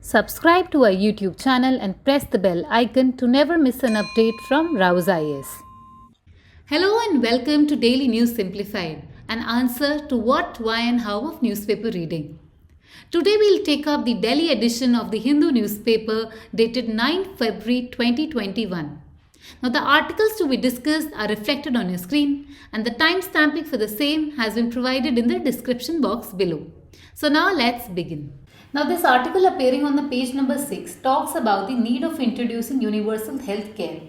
Subscribe to our YouTube channel and press the bell icon to never miss an update from Rouse IAS. Hello and welcome to Daily News Simplified, an answer to what, why, and how of newspaper reading. Today we'll take up the Delhi edition of the Hindu newspaper dated 9 February 2021. Now the articles to be discussed are reflected on your screen and the timestamping for the same has been provided in the description box below. So now let's begin. Now this article appearing on the page number 6 talks about the need of introducing universal health care.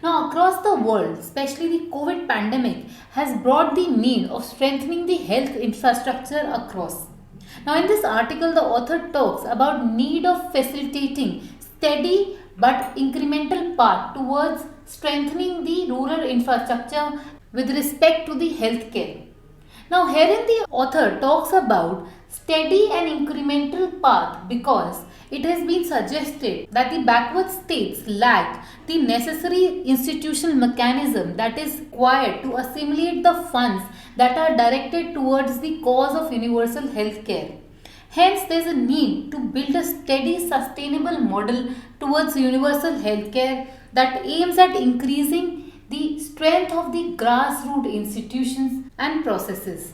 Now across the world, especially the COVID pandemic has brought the need of strengthening the health infrastructure across. Now in this article the author talks about need of facilitating steady but incremental path towards strengthening the rural infrastructure with respect to the health care. Now herein the author talks about steady and incremental path because it has been suggested that the backward states lack the necessary institutional mechanism that is required to assimilate the funds that are directed towards the cause of universal health care. Hence, there is a need to build a steady, sustainable model towards universal health care that aims at increasing the strength of the grassroots institutions and processes.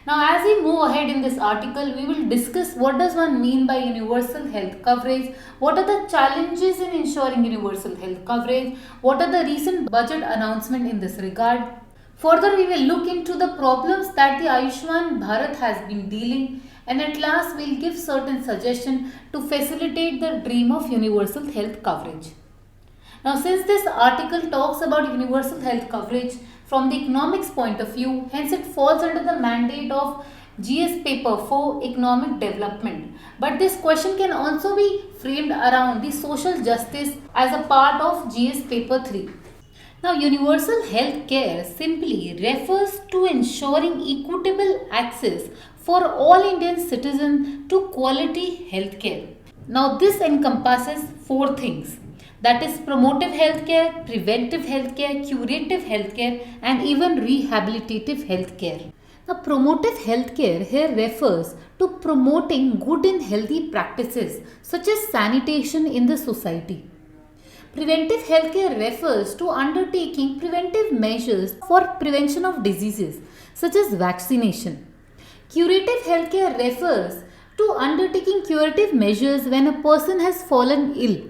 Now, as we move ahead in this article, we will discuss what does one mean by universal health coverage, what are the challenges in ensuring universal health coverage, what are the recent budget announcements in this regard. Further, we will look into the problems that the Ayushman Bharat has been dealing, and at last we will give certain suggestions to facilitate the dream of universal health coverage. Now, since this article talks about universal health coverage from the economics point of view, hence it falls under the mandate of GS paper for economic development. But this question can also be framed around the social justice as a part of GS paper 3. Now, universal health care simply refers to ensuring equitable access for all Indian citizens to quality health care. Now, this encompasses 4 things. That is promotive healthcare, preventive healthcare, curative healthcare, and even rehabilitative healthcare. Now, promotive healthcare here refers to promoting good and healthy practices such as sanitation in the society. Preventive healthcare refers to undertaking preventive measures for prevention of diseases such as vaccination. Curative healthcare refers to undertaking curative measures when a person has fallen ill.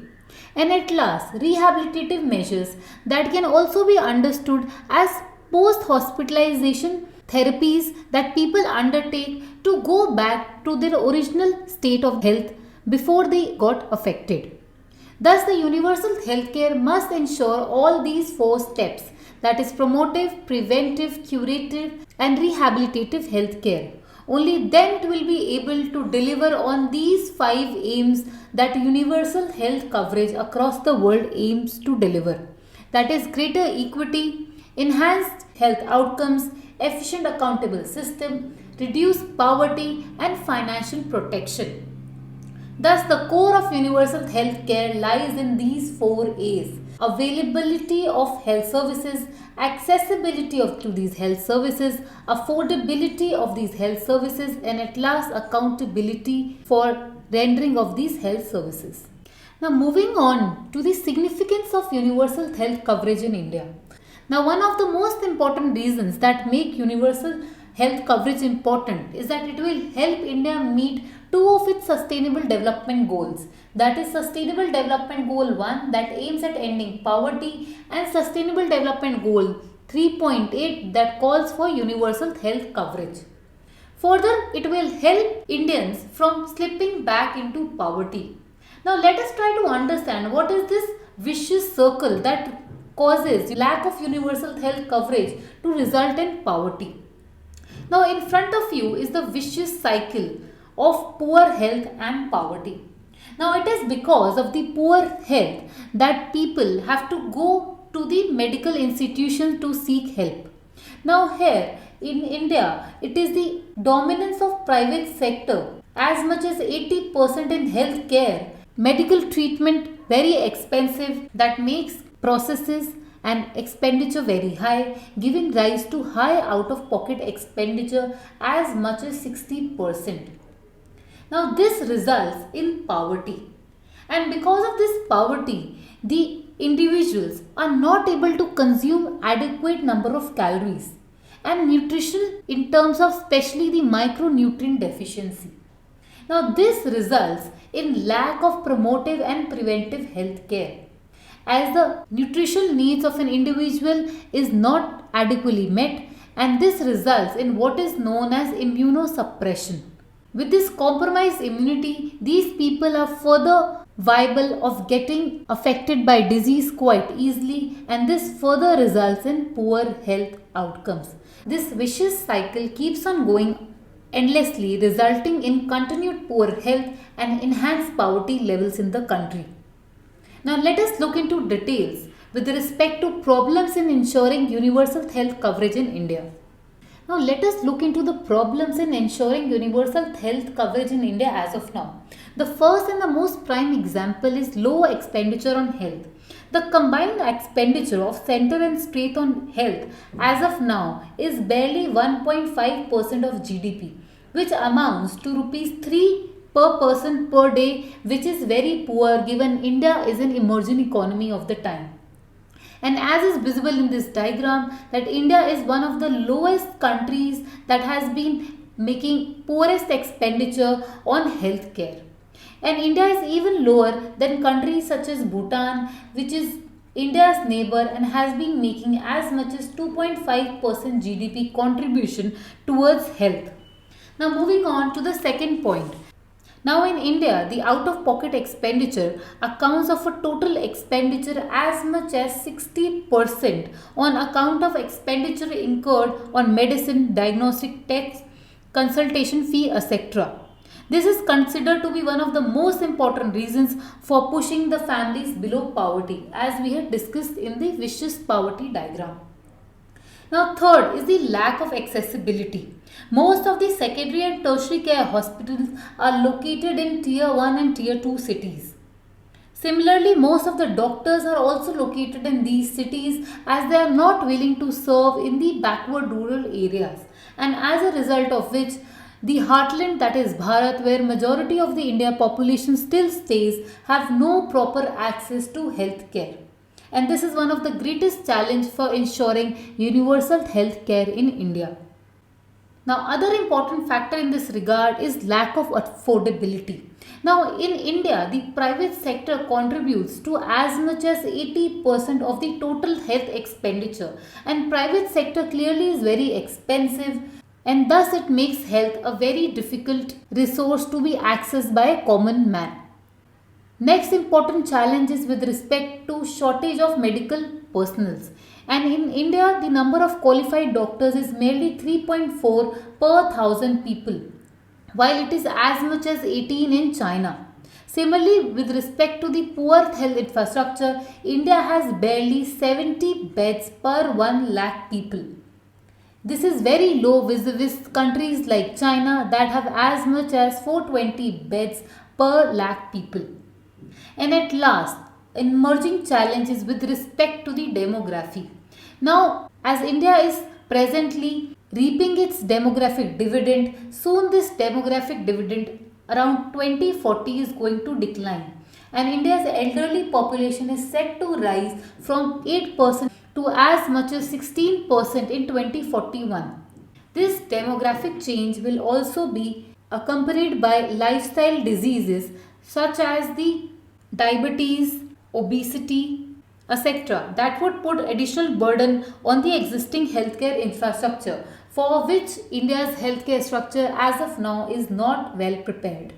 And at last, rehabilitative measures that can also be understood as post-hospitalization therapies that people undertake to go back to their original state of health before they got affected. Thus, the universal healthcare must ensure all these 4 steps, that is promotive, preventive, curative and rehabilitative healthcare. Only then it will be able to deliver on these 5 aims that universal health coverage across the world aims to deliver. That is greater equity, enhanced health outcomes, efficient accountable system, reduced poverty and financial protection. Thus, the core of universal health care lies in these 4 A's. Availability of health services, accessibility to these health services, affordability of these health services, and at last accountability for rendering of these health services. Now moving on to the significance of universal health coverage in India. Now one of the most important reasons that make universal health coverage important is that it will help India meet 2 of its sustainable development goals. That is sustainable development goal 1 that aims at ending poverty and sustainable development goal 3.8 that calls for universal health coverage. Further, it will help Indians from slipping back into poverty. Now let us try to understand what is this vicious circle that causes lack of universal health coverage to result in poverty. Now in front of you is the vicious cycle of poor health and poverty. Now it is because of the poor health that people have to go to the medical institutions to seek help. Now here in India, it is the dominance of private sector as much as 80% in healthcare, medical treatment very expensive that makes processes and expenditure very high, giving rise to high out of pocket expenditure as much as 60%. Now, this results in poverty, and because of this poverty, the individuals are not able to consume adequate number of calories and nutrition in terms of especially the micronutrient deficiency. Now, this results in lack of promotive and preventive health care, as the nutritional needs of an individual is not adequately met, and this results in what is known as immunosuppression. With this compromised immunity, these people are further viable of getting affected by disease quite easily, and this further results in poor health outcomes. This vicious cycle keeps on going endlessly, resulting in continued poor health and enhanced poverty levels in the country. Now let us look into details with respect to problems in ensuring universal health coverage in India. Now let us look into the problems in ensuring universal health coverage in India as of now. The first and the most prime example is low expenditure on health. The combined expenditure of center and state on health as of now is barely 1.5% of GDP, which amounts to rupees 3 per person per day, which is very poor given India is an emerging economy of the time. And as is visible in this diagram, that India is one of the lowest countries that has been making poorest expenditure on healthcare. And India is even lower than countries such as Bhutan, which is India's neighbor and has been making as much as 2.5% GDP contribution towards health. Now moving on to the second point. Now in India, the out-of-pocket expenditure accounts of a total expenditure as much as 60% on account of expenditure incurred on medicine, diagnostic tests, consultation fee, etc. This is considered to be one of the most important reasons for pushing the families below poverty, as we had discussed in the vicious poverty diagram. Now third is the lack of accessibility. Most of the secondary and tertiary care hospitals are located in tier 1 and tier 2 cities. Similarly, most of the doctors are also located in these cities as they are not willing to serve in the backward rural areas, and as a result of which the heartland, that is Bharat, where majority of the India population still stays, have no proper access to health care. And this is one of the greatest challenge for ensuring universal health care in India. Now, other important factor in this regard is lack of affordability. Now, in India, the private sector contributes to as much as 80% of the total health expenditure, and private sector clearly is very expensive, and thus it makes health a very difficult resource to be accessed by a common man. Next important challenge is with respect to shortage of medical personnel. And in India, the number of qualified doctors is merely 3.4 per 1,000 people, while it is as much as 18 in China. Similarly, with respect to the poor health infrastructure, India has barely 70 beds per 1 lakh people. This is very low vis-a-vis countries like China that have as much as 420 beds per lakh people. And at last, emerging challenges with respect to the demography. Now, as India is presently reaping its demographic dividend, soon this demographic dividend around 2040 is going to decline. And India's elderly population is set to rise from 8% to as much as 16% in 2041. This demographic change will also be accompanied by lifestyle diseases such as the diabetes, obesity, etc. that would put additional burden on the existing healthcare infrastructure, for which India's healthcare structure as of now is not well prepared.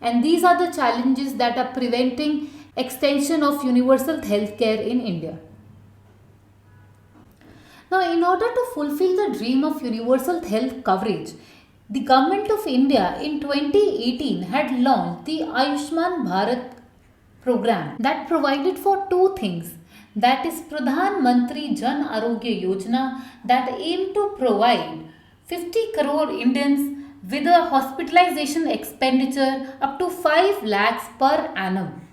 And these are the challenges that are preventing extension of universal healthcare in India. Now, in order to fulfill the dream of universal health coverage, the Government of India in 2018 had launched the Ayushman Bharat program that provided for two things, that is Pradhan Mantri Jan Arogya Yojana, that aimed to provide 50 crore Indians with a hospitalization expenditure up to 5 lakhs per annum.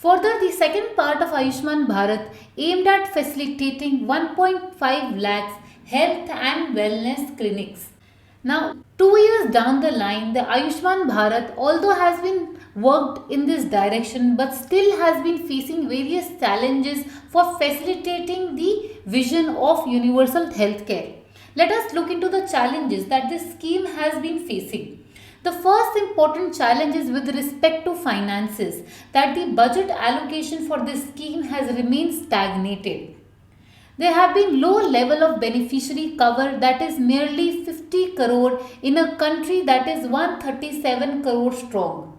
Further, the second part of Ayushman Bharat aimed at facilitating 1.5 lakhs health and wellness clinics. Now, 2 years down the line, the Ayushman Bharat, although has been worked in this direction, but still has been facing various challenges for facilitating the vision of universal healthcare. Let us look into the challenges that this scheme has been facing. The first important challenge is with respect to finances, that the budget allocation for this scheme has remained stagnated. There have been low level of beneficiary cover, that is merely 50 crore in a country that is 137 crore strong.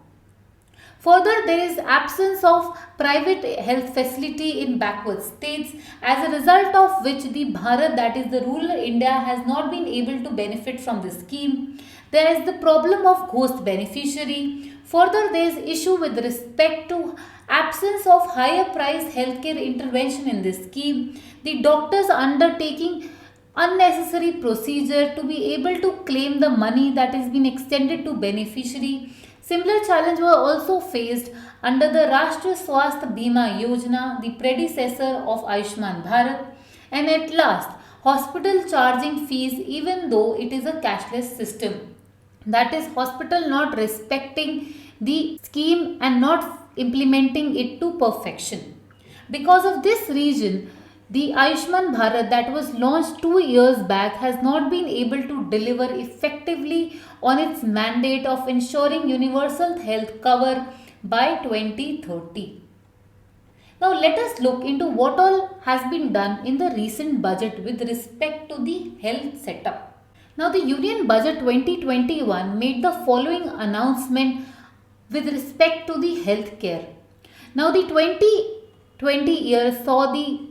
Further, there is absence of private health facility in backward states, as a result of which the Bharat, that is the rural India, has not been able to benefit from this scheme. There is the problem of ghost beneficiary. Further, there is issue with respect to absence of higher price healthcare intervention in this scheme. The doctors undertaking unnecessary procedure to be able to claim the money that is being extended to beneficiary. Similar challenges were also faced under the Rashtriya Swasthya Bima Yojana, the predecessor of Ayushman Bharat, and at last, hospital charging fees even though it is a cashless system. That is, hospital not respecting the scheme and not implementing it to perfection. Because of this reason, the Ayushman Bharat that was launched 2 years back has not been able to deliver effectively on its mandate of ensuring universal health cover by 2030. Now let us look into what all has been done in the recent budget with respect to the health setup. Now the Union Budget 2021 made the following announcement with respect to the healthcare. Now the 2020 year saw the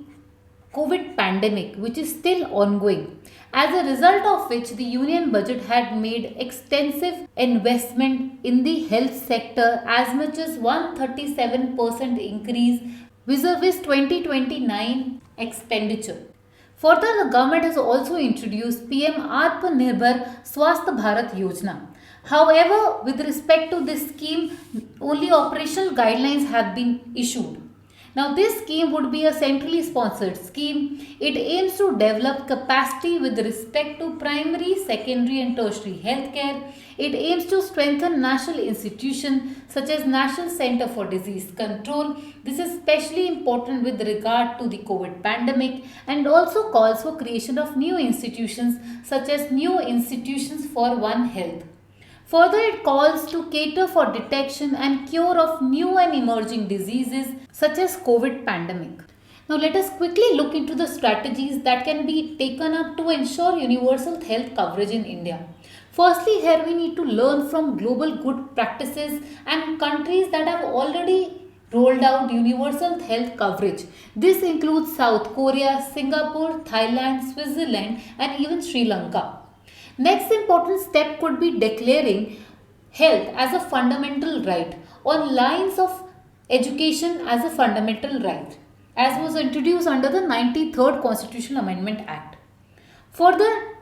COVID pandemic, which is still ongoing, as a result of which the Union Budget had made extensive investment in the health sector, as much as 137% increase vis-a-vis 2029 expenditure. Further, the government has also introduced PM Atmanirbhar Swasthya Bharat Yojana. However, with respect to this scheme, only operational guidelines have been issued. Now, this scheme would be a centrally sponsored scheme. It aims to develop capacity with respect to primary, secondary and tertiary healthcare. It aims to strengthen national institutions such as National Center for Disease Control. This is especially important with regard to the COVID pandemic, and also calls for creation of new institutions such as New Institutions for One Health. Further, it calls to cater for detection and cure of new and emerging diseases such as COVID pandemic. Now let us quickly look into the strategies that can be taken up to ensure universal health coverage in India. Firstly, here we need to learn from global good practices and countries that have already rolled out universal health coverage. This includes South Korea, Singapore, Thailand, Switzerland and even Sri Lanka. Next important step could be declaring health as a fundamental right on lines of education as a fundamental right, as was introduced under the 93rd Constitutional Amendment Act. Further,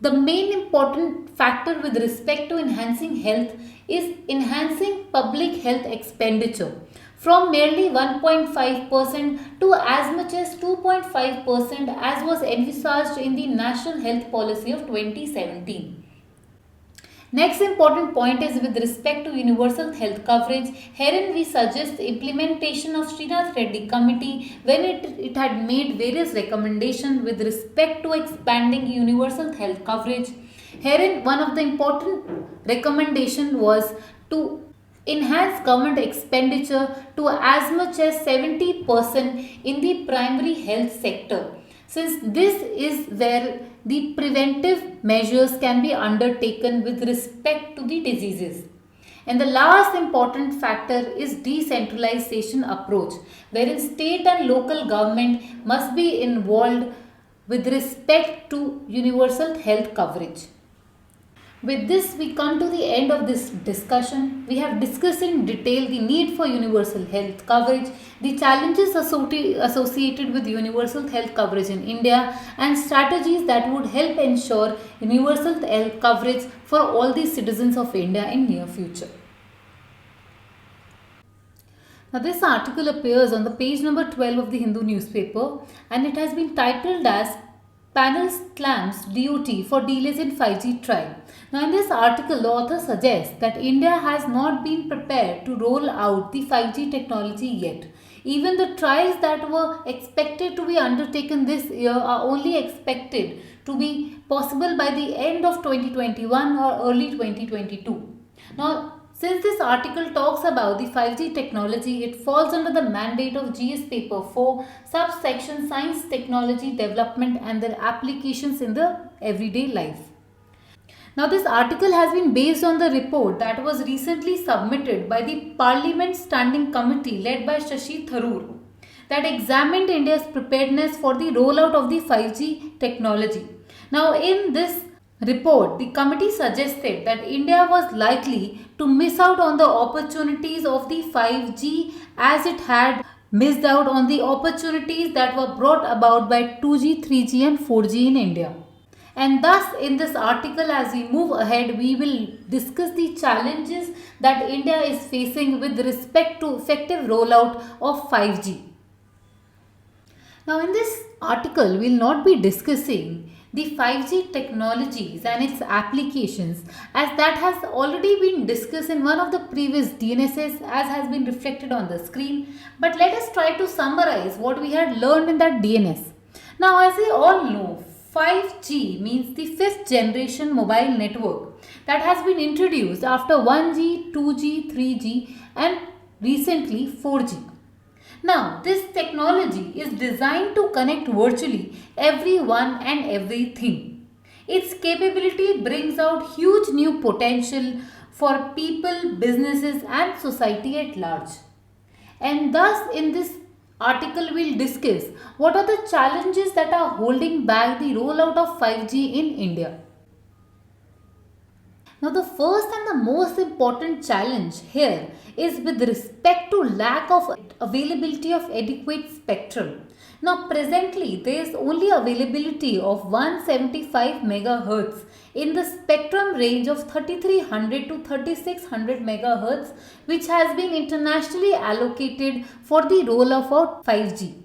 the main important factor with respect to enhancing health is enhancing public health expenditure from merely 1.5% to as much as 2.5%, as was envisaged in the National Health Policy of 2017. Next important point is with respect to universal health coverage. Herein we suggest the implementation of Srinath Reddy Committee when it had made various recommendations with respect to expanding universal health coverage. Herein one of the important recommendation was to enhance government expenditure to as much as 70% in the primary health sector, since this is where the preventive measures can be undertaken with respect to the diseases. And the last important factor is decentralization approach, wherein state and local government must be involved with respect to universal health coverage. With this, we come to the end of this discussion. We have discussed in detail the need for universal health coverage, the challenges associated with universal health coverage in India, and strategies that would help ensure universal health coverage for all the citizens of India in near future. Now, this article appears on the page number 12 of the Hindu newspaper, and it has been titled as Panel Slams DOT for Delays in 5G Trial. Now, in this article, the author suggests that India has not been prepared to roll out the 5G technology yet. Even the trials that were expected to be undertaken this year are only expected to be possible by the end of 2021 or early 2022. Now, since this article talks about the 5G technology, it falls under the mandate of GS paper 4, subsection Science, Technology, Development and their applications in the everyday life. Now, this article has been based on the report that was recently submitted by the Parliament Standing Committee led by Shashi Tharoor that examined India's preparedness for the rollout of the 5G technology. Now, in this report, the committee suggested that India was likely to miss out on the opportunities of the 5G as it had missed out on the opportunities that were brought about by 2G, 3G and 4G in India. And thus, in this article, as we move ahead, we will discuss the challenges that India is facing with respect to effective rollout of 5G. Now, in this article, we will not be discussing the 5G technologies and its applications, as that has already been discussed in one of the previous DNSs as has been reflected on the screen. But let us try to summarize what we had learned in that DNS. Now, as we all know, 5G means the fifth generation mobile network that has been introduced after 1G, 2G, 3G and recently 4G. Now, this technology is designed to connect virtually everyone and everything. Its capability brings out huge new potential for people, businesses and society at large. And thus, in this article, we'll discuss what are the challenges that are holding back the rollout of 5G in India. Now, the first and the most important challenge here is with respect to lack of availability of adequate spectrum. Now, presently, there is only availability of 175 MHz in the spectrum range of 3300 to 3600 MHz, which has been internationally allocated for the rollout of 5G.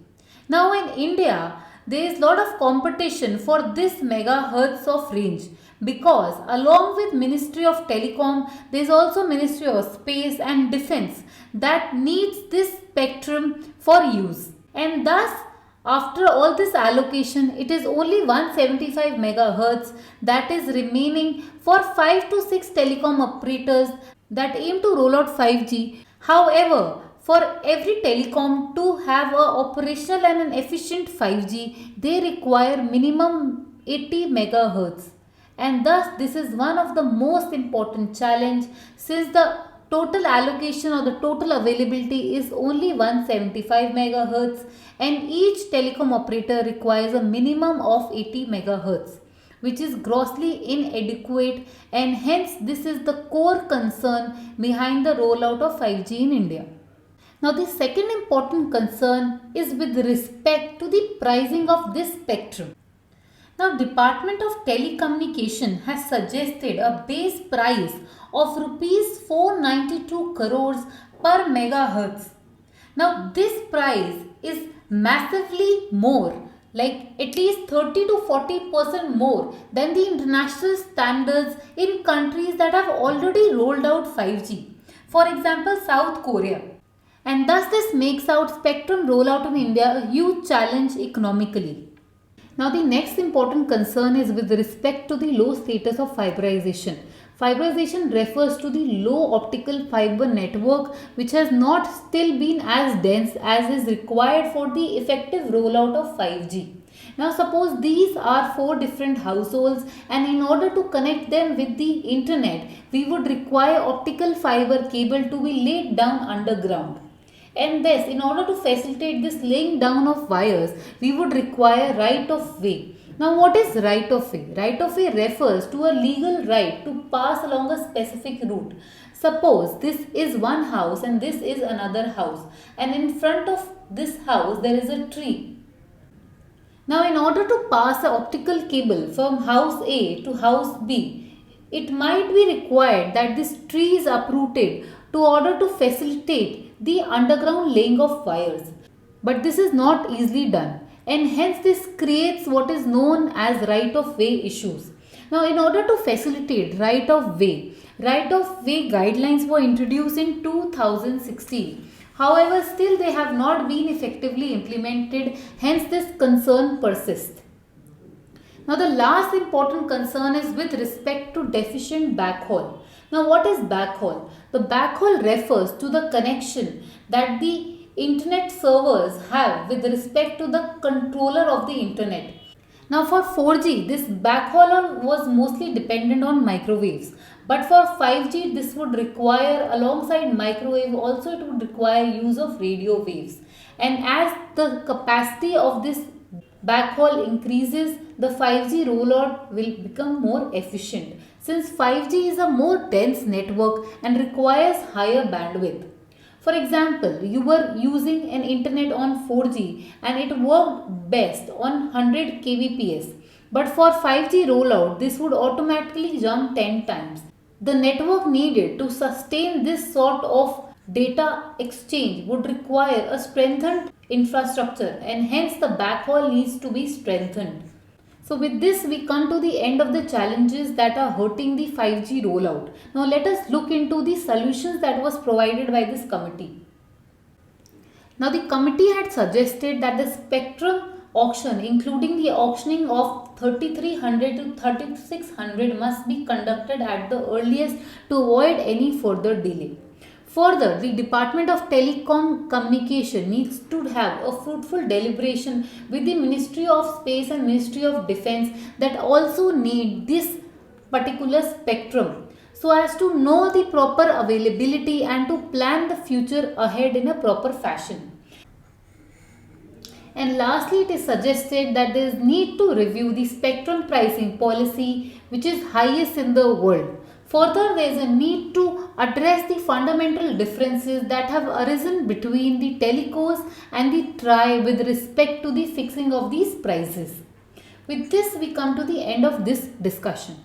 Now, in India, there is a lot of competition for this megahertz of range, because along with Ministry of Telecom, there is also Ministry of Space and Defence that needs this spectrum for use. And thus, after all this allocation, it is only 175 megahertz that is remaining for 5 to 6 telecom operators that aim to roll out 5G. However, for every telecom to have a operational and an efficient 5G, they require minimum 80 megahertz. And thus, this is one of the most important challenge, since the total allocation or the total availability is only 175 megahertz and each telecom operator requires a minimum of 80 megahertz, which is grossly inadequate, and hence this is the core concern behind the rollout of 5G in India. Now, the second important concern is with respect to the pricing of this spectrum. Now, Department of Telecommunication has suggested a base price of rupees 492 crores per megahertz. Now, this price is massively more, like at least 30 to 40% more than the international standards in countries that have already rolled out 5G. For example, South Korea. And thus this makes out spectrum rollout in India a huge challenge economically. Now, the next important concern is with respect to the low status of fiberization. Fiberization refers to the low optical fiber network which has not still been as dense as is required for the effective rollout of 5G. Now, suppose these are 4 different households, and in order to connect them with the internet, we would require optical fiber cable to be laid down underground. And thus, in order to facilitate this laying down of wires, we would require right of way. Now, what is right of way? Right of way refers to a legal right to pass along a specific route. Suppose this is one house and this is another house, and in front of this house there is a tree. Now, in order to pass an optical cable from house A to house B, it might be required that this tree is uprooted to order to facilitate the underground laying of wires. But this is not easily done, and hence this creates what is known as right of way issues. Now, in order to facilitate right of way guidelines were introduced in 2016. However, still they have not been effectively implemented, hence this concern persists. Now, the last important concern is with respect to deficient backhaul. Now, what is backhaul? The backhaul refers to the connection that the internet servers have with respect to the controller of the internet. Now, for 4G, this backhaul was mostly dependent on microwaves. But for 5G, this would require, alongside microwave, also it would require use of radio waves. And as the capacity of this backhaul increases, the 5G rollout will become more efficient, since 5G is a more dense network and requires higher bandwidth. For example, you were using an internet on 4G and it worked best on 100 kbps. But for 5G rollout, this would automatically jump 10 times. The network needed to sustain this sort of data exchange would require a strengthened infrastructure, and hence the backhaul needs to be strengthened. So with this we come to the end of the challenges that are hurting the 5G rollout. Now let us look into the solutions that was provided by this committee. Now the committee had suggested that the spectrum auction, including the auctioning of 3300 to 3600, must be conducted at the earliest to avoid any further delay. Further, the Department of Telecom Communication needs to have a fruitful deliberation with the Ministry of Space and Ministry of Defence that also need this particular spectrum, so as to know the proper availability and to plan the future ahead in a proper fashion. And lastly, it is suggested that there is need to review the spectrum pricing policy, which is highest in the world. Further, there is a need to address the fundamental differences that have arisen between the telecos and the TRAI with respect to the fixing of these prices. With this, we come to the end of this discussion.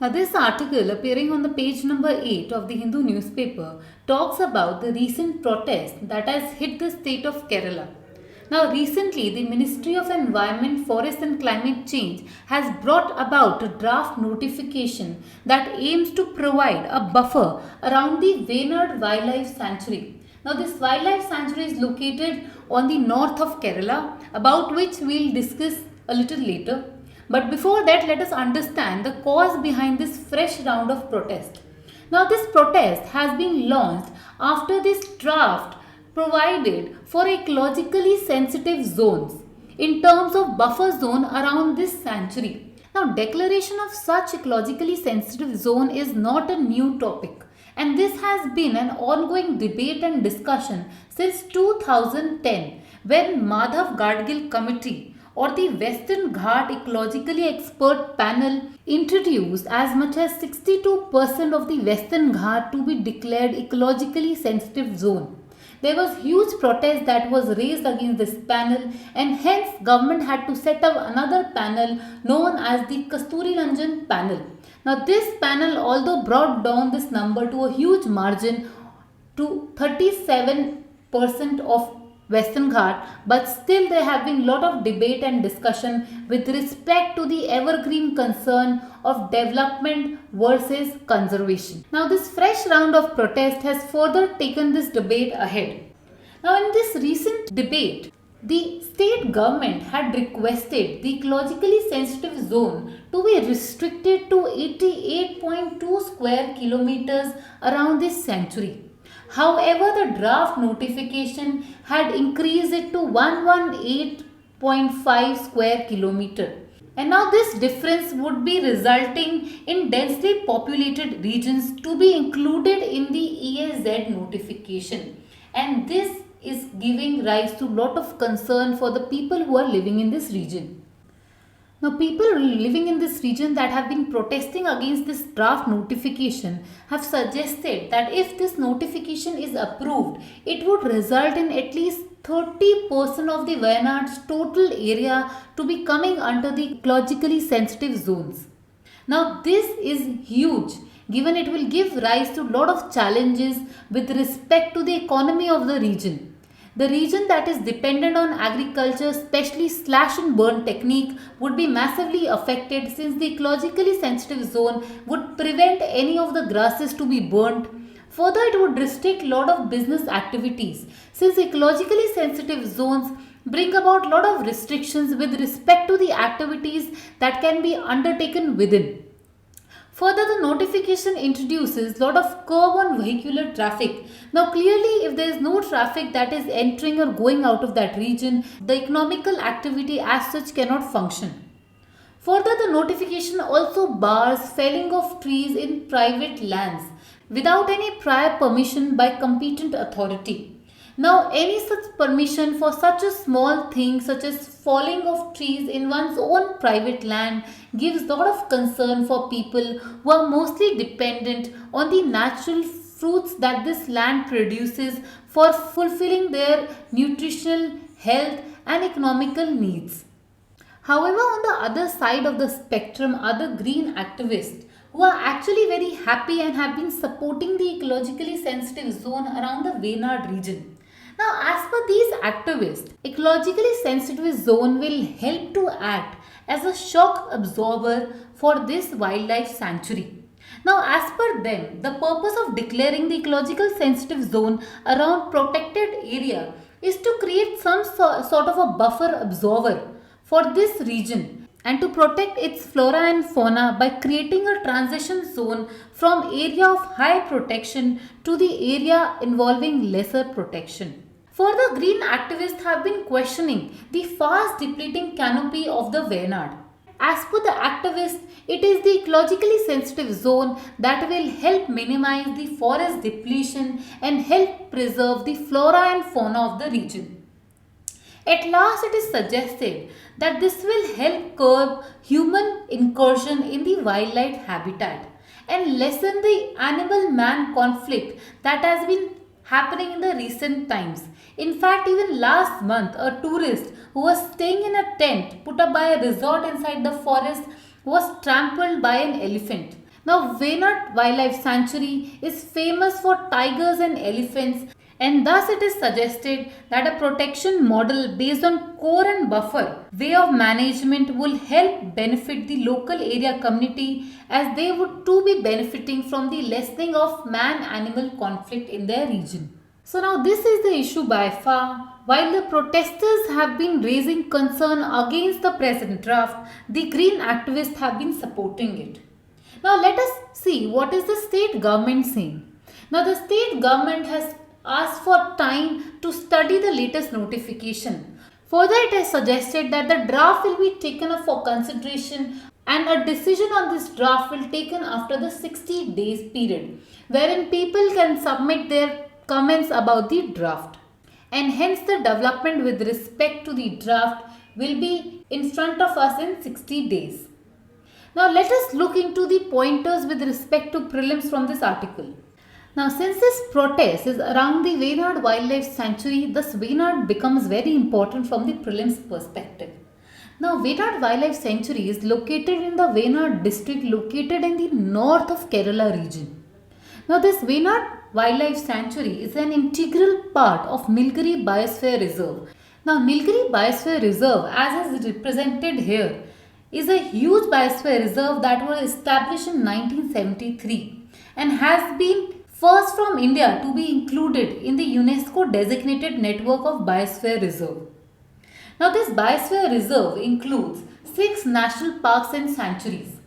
Now, this article appearing on the page number 8 of the Hindu newspaper talks about the recent protest that has hit the state of Kerala. Now, recently, the Ministry of Environment, Forest and Climate Change has brought about a draft notification that aims to provide a buffer around the Wayanad Wildlife Sanctuary. Now, this wildlife sanctuary is located on the north of Kerala, about which we will discuss a little later. But before that, let us understand the cause behind this fresh round of protest. Now, this protest has been launched after this draft provided for ecologically sensitive zones in terms of buffer zone around this sanctuary. Now, declaration of such ecologically sensitive zone is not a new topic, and this has been an ongoing debate and discussion since 2010, when Madhav Gadgil Committee or the Western Ghat Ecologically Expert Panel introduced as much as 62% of the Western Ghat to be declared ecologically sensitive zone. There was huge protest that was raised against this panel, and hence government had to set up another panel known as the Kasturi Ranjan panel. Now this panel, although brought down this number to a huge margin to 37% of Western Ghat, but still there have been lot of debate and discussion with respect to the evergreen concern of development versus conservation. Now this fresh round of protest has further taken this debate ahead. Now in this recent debate, the state government had requested the ecologically sensitive zone to be restricted to 88.2 square kilometers around this sanctuary. However, the draft notification had increased it to 118.5 square kilometer. And now this difference would be resulting in densely populated regions to be included in the EAZ notification. And this is giving rise to lot of concern for the people who are living in this region. Now, people living in this region that have been protesting against this draft notification have suggested that if this notification is approved, it would result in at least 30% of the Wayanad's total area to be coming under the ecologically sensitive zones. Now, this is huge, given it will give rise to lot of challenges with respect to the economy of the region. The region that is dependent on agriculture, especially slash and burn technique, would be massively affected since the ecologically sensitive zone would prevent any of the grasses to be burnt. Further, it would restrict lot of business activities since ecologically sensitive zones bring about lot of restrictions with respect to the activities that can be undertaken within. Further, the notification introduces lot of curb on vehicular traffic. Now, clearly, if there is no traffic that is entering or going out of that region, the economical activity as such cannot function. Further, the notification also bars felling of trees in private lands without any prior permission by competent authority. Now, any such permission for such a small thing such as falling of trees in one's own private land gives lot of concern for people who are mostly dependent on the natural fruits that this land produces for fulfilling their nutritional, health and economical needs. However, on the other side of the spectrum are the green activists who are actually very happy and have been supporting the ecologically sensitive zone around the Wayanad region. Now, as per these activists, ecologically sensitive zone will help to act as a shock absorber for this wildlife sanctuary. Now, as per them, the purpose of declaring the ecological sensitive zone around protected area is to create some sort of a buffer absorber for this region and to protect its flora and fauna by creating a transition zone from area of high protection to the area involving lesser protection. Further, green activists have been questioning the fast depleting canopy of the Wayanad. As per the activists, it is the ecologically sensitive zone that will help minimize the forest depletion and help preserve the flora and fauna of the region. At last, it is suggested that this will help curb human incursion in the wildlife habitat and lessen the animal-man conflict that has been happening in the recent times. In fact, even last month, a tourist who was staying in a tent put up by a resort inside the forest was trampled by an elephant. Now, Wayanad Wildlife Sanctuary is famous for tigers and elephants, and thus it is suggested that a protection model based on core and buffer way of management will help benefit the local area community as they would too be benefiting from the lessening of man-animal conflict in their region. So now this is the issue by far. While the protesters have been raising concern against the present draft, the green activists have been supporting it. Now let us see what is the state government saying. Now the state government has asked for time to study the latest notification. Further, it has suggested that the draft will be taken up for consideration and a decision on this draft will be taken after the 60 days period, wherein people can submit their comments about the draft. And hence the development with respect to the draft will be in front of us in 60 days. Now let us look into the pointers with respect to prelims from this article. Now, since this protest is around the Wayanad Wildlife Sanctuary, thus Wayanad becomes very important from the prelims perspective. Now, Wayanad Wildlife Sanctuary is located in the Wayanad district located in the north of Kerala region. Now, this Wayanad Wildlife Sanctuary is an integral part of Nilgiri Biosphere Reserve. Now, Nilgiri Biosphere Reserve, as is represented here, is a huge biosphere reserve that was established in 1973 and has been first from India to be included in the UNESCO designated network of Biosphere Reserve. Now this Biosphere Reserve includes 6 national parks and sanctuaries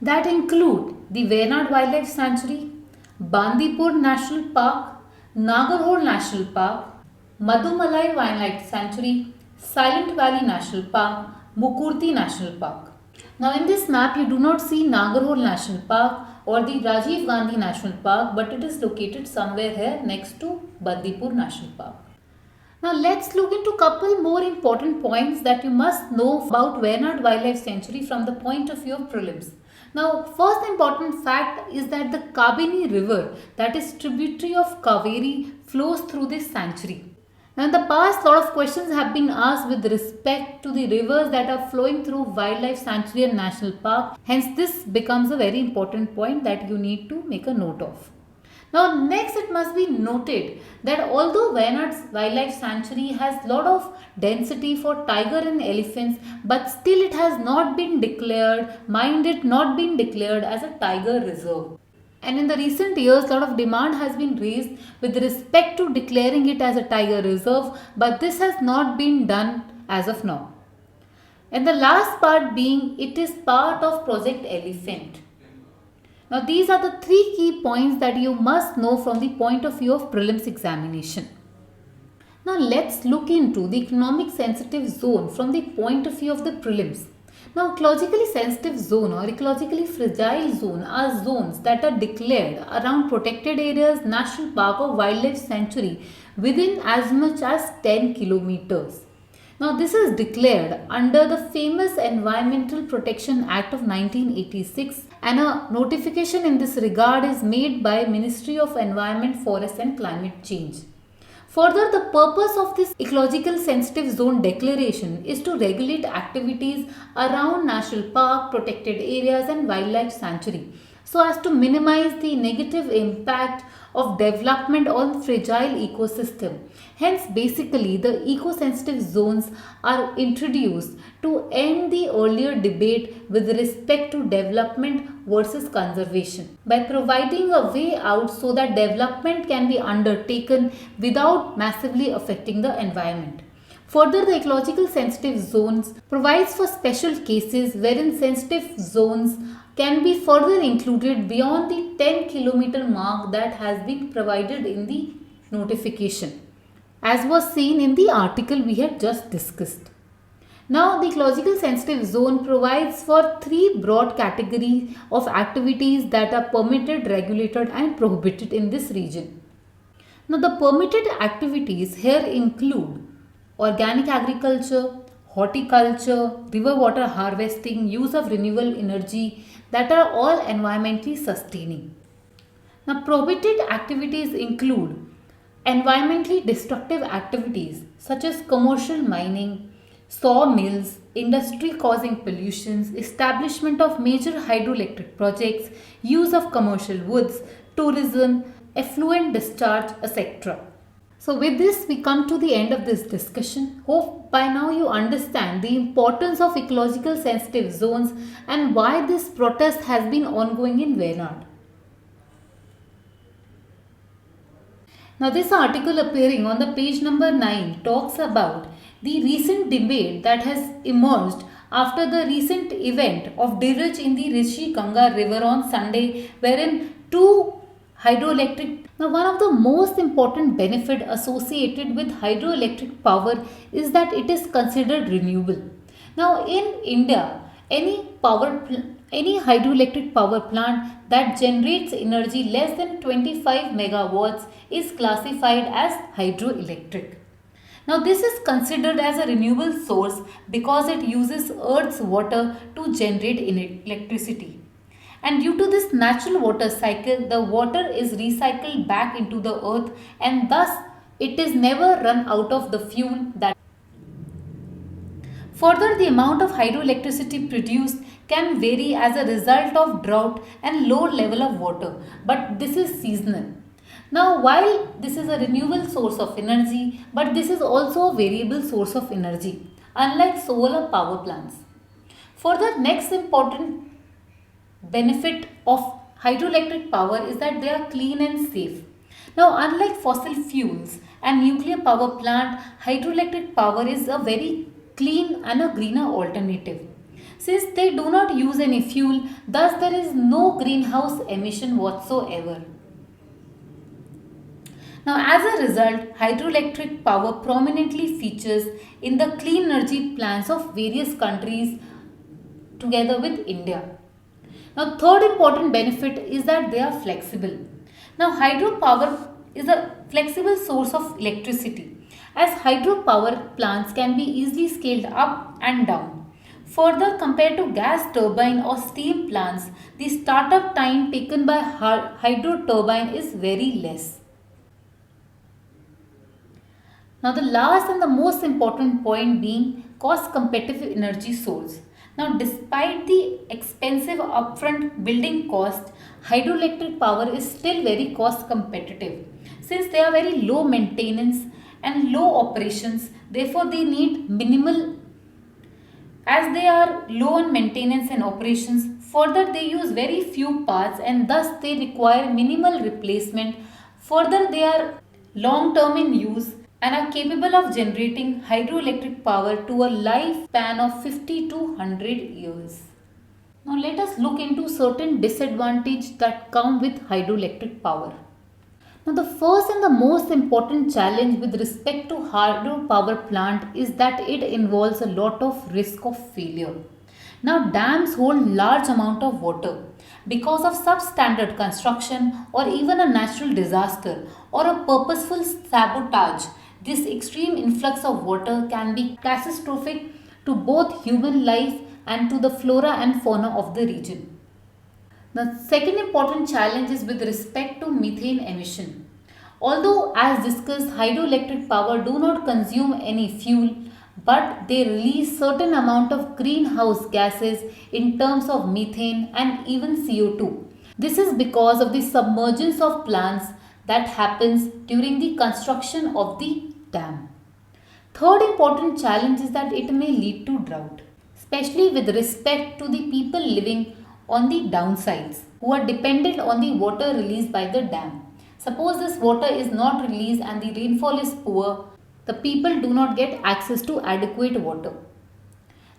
that include the Wayanad Wildlife Sanctuary, Bandipur National Park, Nagarhole National Park, Madumalai Wildlife Sanctuary, Silent Valley National Park, Mukurti National Park. Now in this map you do not see Nagarhole National Park or the Rajiv Gandhi National Park, but it is located somewhere here next to Bandipur National Park. Now let's look into couple more important points that you must know about Wayanad Wildlife Sanctuary from the point of view of prelims. Now first important fact is that the Kabini river, that is tributary of Kaveri, flows through this sanctuary. Now, in the past, a lot of questions have been asked with respect to the rivers that are flowing through Wildlife Sanctuary and National Park. Hence, this becomes a very important point that you need to make a note of. Now, next it must be noted that although Wayanad's Wildlife Sanctuary has lot of density for tiger and elephants, but still it has not been declared, mind it, not been declared as a tiger reserve. And in the recent years, a lot of demand has been raised with respect to declaring it as a tiger reserve, but this has not been done as of now. And the last part being, it is part of Project Elephant. Now, these are the three key points that you must know from the point of view of prelims examination. Now, let's look into the economic sensitive zone from the point of view of the prelims. Now, ecologically sensitive zone or ecologically fragile zone are zones that are declared around protected areas, national park or wildlife sanctuary within as much as 10 kilometers. Now, this is declared under the famous Environmental Protection Act of 1986, and a notification in this regard is made by Ministry of Environment, Forest and Climate Change. Further, the purpose of this ecological sensitive zone declaration is to regulate activities around national park, protected areas and wildlife sanctuary so as to minimize the negative impact of development on fragile ecosystem. Hence, basically, the eco-sensitive zones are introduced to end the earlier debate with respect to development versus conservation by providing a way out so that development can be undertaken without massively affecting the environment. Further, the ecological sensitive zones provides for special cases wherein sensitive zones can be further included beyond the 10-kilometer mark that has been provided in the notification, as was seen in the article we had just discussed. Now, the ecological sensitive zone provides for three broad categories of activities that are permitted, regulated and prohibited in this region. Now, the permitted activities here include organic agriculture, horticulture, river water harvesting, use of renewable energy that are all environmentally sustaining. Now, prohibited activities include environmentally destructive activities such as commercial mining, sawmills, industry causing pollutions, establishment of major hydroelectric projects, use of commercial woods, tourism, effluent discharge, etc. So with this, we come to the end of this discussion. Hope by now you understand the importance of ecological sensitive zones and why this protest has been ongoing in Wayanad. Now this article appearing on the page number 9 talks about the recent debate that has emerged after the recent event of dirge in the Rishi Ganga river on Sunday, wherein two hydroelectric. Now, one of the most important benefit associated with hydroelectric power is that it is considered renewable. Now, in India, any hydroelectric power plant that generates energy less than 25 megawatts is classified as hydroelectric. Now, this is considered as a renewable source because it uses Earth's water to generate electricity. And due to this natural water cycle, the water is recycled back into the earth and thus it is never run out of the fuel that. Further, the amount of hydroelectricity produced can vary as a result of drought and low level of water, but this is seasonal. Now, while this is a renewable source of energy, but this is also a variable source of energy, unlike solar power plants. Further, next important benefit of hydroelectric power is that they are clean and safe. Now, unlike fossil fuels and nuclear power plant, hydroelectric power is a very clean and a greener alternative. Since they do not use any fuel, thus there is no greenhouse emission whatsoever. Now, as a result, hydroelectric power prominently features in the clean energy plans of various countries together with India. Now, third important benefit is that they are flexible. Now, hydropower is a flexible source of electricity, as hydropower plants can be easily scaled up and down. Further, compared to gas turbine or steam plants, the startup time taken by hydro turbine is very less. Now, the last and the most important point being cost competitive energy source. Now, despite the expensive upfront building cost, hydroelectric power is still very cost competitive since they are very low maintenance and low operations. Therefore, they need minimal as they are low on maintenance and operations. Further, they use very few parts and thus they require minimal replacement. Further, they are long term in use and are capable of generating hydroelectric power to a lifespan of 50 to 100 years. Now let us look into certain disadvantages that come with hydroelectric power. Now the first and the most important challenge with respect to hydropower plant is that it involves a lot of risk of failure. Now dams hold large amount of water. Because of substandard construction or even a natural disaster or a purposeful sabotage, this extreme influx of water can be catastrophic to both human life and to the flora and fauna of the region. The second important challenge is with respect to methane emission. Although as discussed hydroelectric power do not consume any fuel but they release certain amount of greenhouse gases in terms of methane and even CO2. This is because of the submergence of plants that happens during the construction of the dam. Third important challenge is that it may lead to drought, especially with respect to the people living on the downsides who are dependent on the water released by the dam. Suppose this water is not released and the rainfall is poor, the people do not get access to adequate water.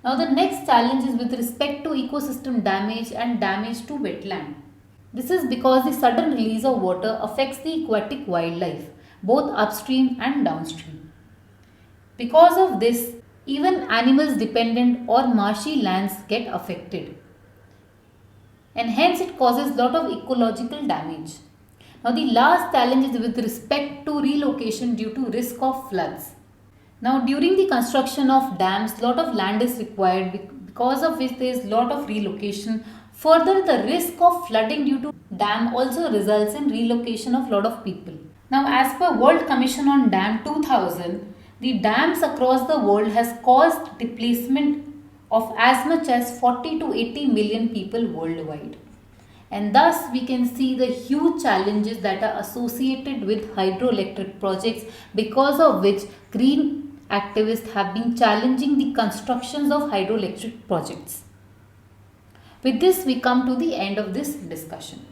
Now the next challenge is with respect to ecosystem damage and damage to wetland. This is because the sudden release of water affects the aquatic wildlife, both upstream and downstream. Because of this, even animals dependent on marshy lands get affected. And hence it causes lot of ecological damage. Now the last challenge is with respect to relocation due to risk of floods. Now during the construction of dams, lot of land is required because of which there is lot of relocation. Further, the risk of flooding due to dam also results in relocation of lot of people. Now as per World Commission on Dam 2000, the dams across the world has caused displacement of as much as 40 to 80 million people worldwide. And thus we can see the huge challenges that are associated with hydroelectric projects, because of which green activists have been challenging the constructions of hydroelectric projects. With this we come to the end of this discussion.